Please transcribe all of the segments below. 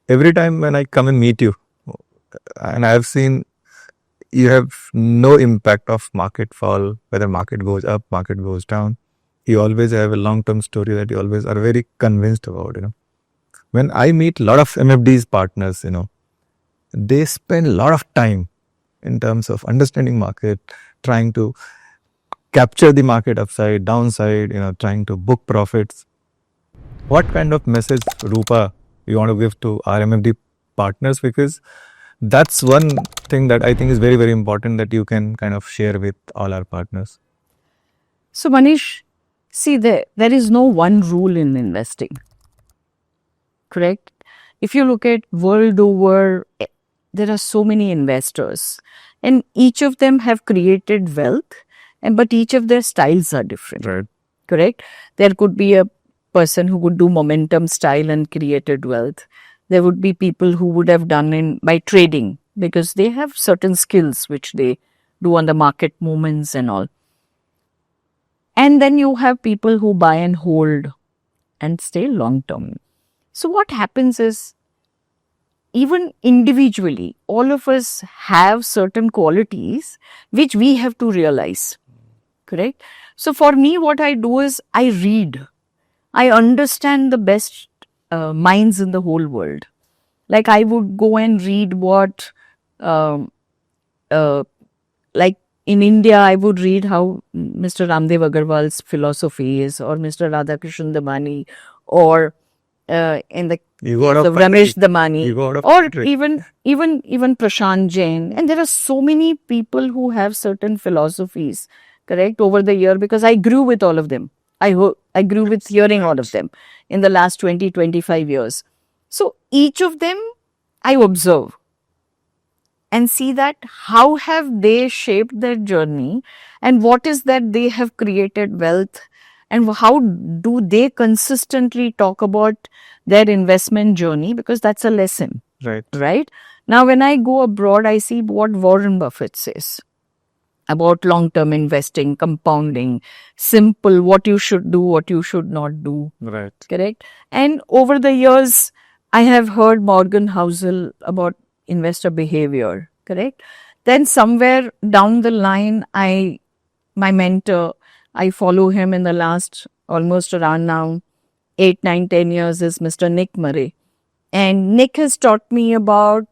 every time when I come and meet you, and I have seen you have no impact of market fall, whether market goes up, market goes down. You always have a long-term story that you always are very convinced about, When I meet a lot of MFD's partners, they spend a lot of time in terms of understanding market, trying to capture the market upside, downside, trying to book profits. What kind of message, Rupa, you want to give to our MFD partners? Because that's one thing that I think is very, very important that you can kind of share with all our partners. So Manish, see, there is no one rule in investing, correct? If you look at world over, there are so many investors and each of them have created wealth, but each of their styles are different, Right. correct? There could be a person who would do momentum style and created wealth. There would be people who would have done by trading because they have certain skills which they do on the market movements and all. And then you have people who buy and hold and stay long term. So what happens is, even individually, all of us have certain qualities which we have to realize, correct? So for me, what I do is I read. I understand the best minds in the whole world. Like I would go and read what, like in India, I would read how Mr. Ramdev Agarwal's philosophy is, or Mr. Radhakrishnan Damani, or in the case of Ramesh Damani, or even Prashant Jain. And there are so many people who have certain philosophies, correct, over the year, because I grew with all of them. I grew with hearing all of them in the last 20, 25 years. So each of them I observe and see that how have they shaped their journey and what is that they have created wealth, and how do they consistently talk about their investment journey, because that's a lesson. Right? Now, when I go abroad, I see what Warren Buffett says about long-term investing, compounding, simple, what you should do, what you should not do. Right. Correct? And over the years, I have heard Morgan Housel about investor behavior. Correct? Then somewhere down the line, my mentor, I follow him in the last almost around now 8, 9, 10 years, is Mr. Nick Murray. And Nick has taught me about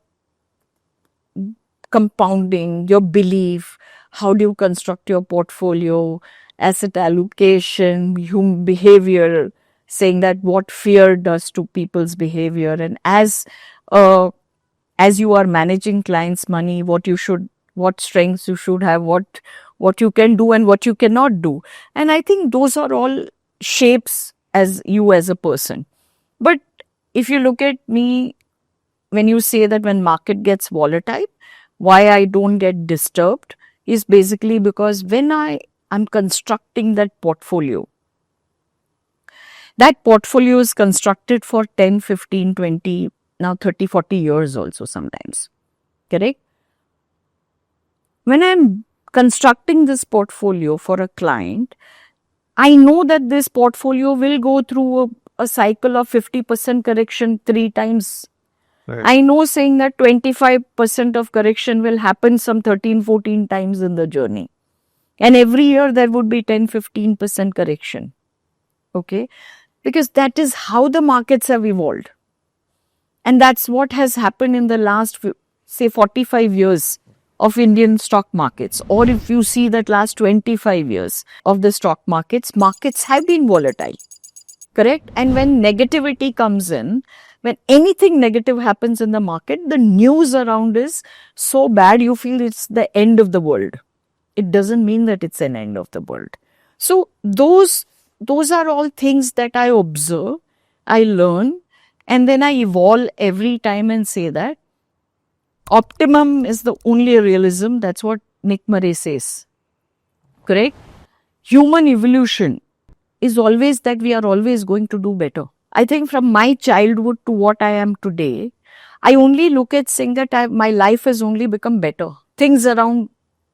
compounding, your belief, how do you construct your portfolio, asset allocation, human behavior, saying that what fear does to people's behavior, and as you are managing clients' money, what strengths you should have, what you can do and what you cannot do. And I think those are all shapes as you as a person. But if you look at me, when you say that when market gets volatile, why I don't get disturbed is basically because when I am constructing that portfolio is constructed for 10, 15, 20, now 30, 40 years also sometimes. Correct? When I'm constructing this portfolio for a client, I know that this portfolio will go through a cycle of 50% correction 3 times. Right. I know saying that 25% of correction will happen some 13, 14 times in the journey. And every year there would be 10, 15% correction. Okay? Because that is how the markets have evolved. And that's what has happened in the last, say, 45 years of Indian stock markets. Or if you see that last 25 years of the stock markets have been volatile. Correct? And when negativity comes in, when anything negative happens in the market, the news around is so bad you feel it's the end of the world. It doesn't mean that it's an end of the world. So those are all things that I observe, I learn, and then I evolve every time and say that optimum is the only realism. That's what Nick Murray says. Correct? Human evolution is always that we are always going to do better. I think from my childhood to what I am today, I only look at saying that my life has only become better. Things around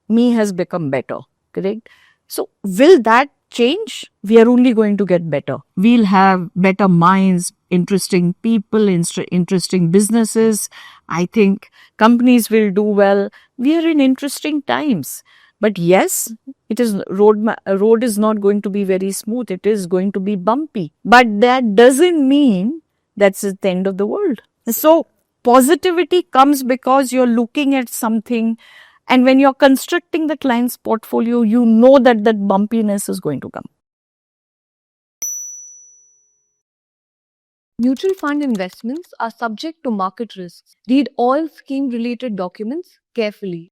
me has become better. Correct? So will that change, we are only going to get better. We'll have better minds, interesting people, interesting businesses. I think companies will do well. We are in interesting times. But yes, it is road is not going to be very smooth. It is going to be bumpy. But that doesn't mean that's the end of the world. So positivity comes because you're looking at something, and when you're constructing the client's portfolio, you know that that bumpiness is going to come. Mutual fund investments are subject to market risks. Read all scheme related documents carefully.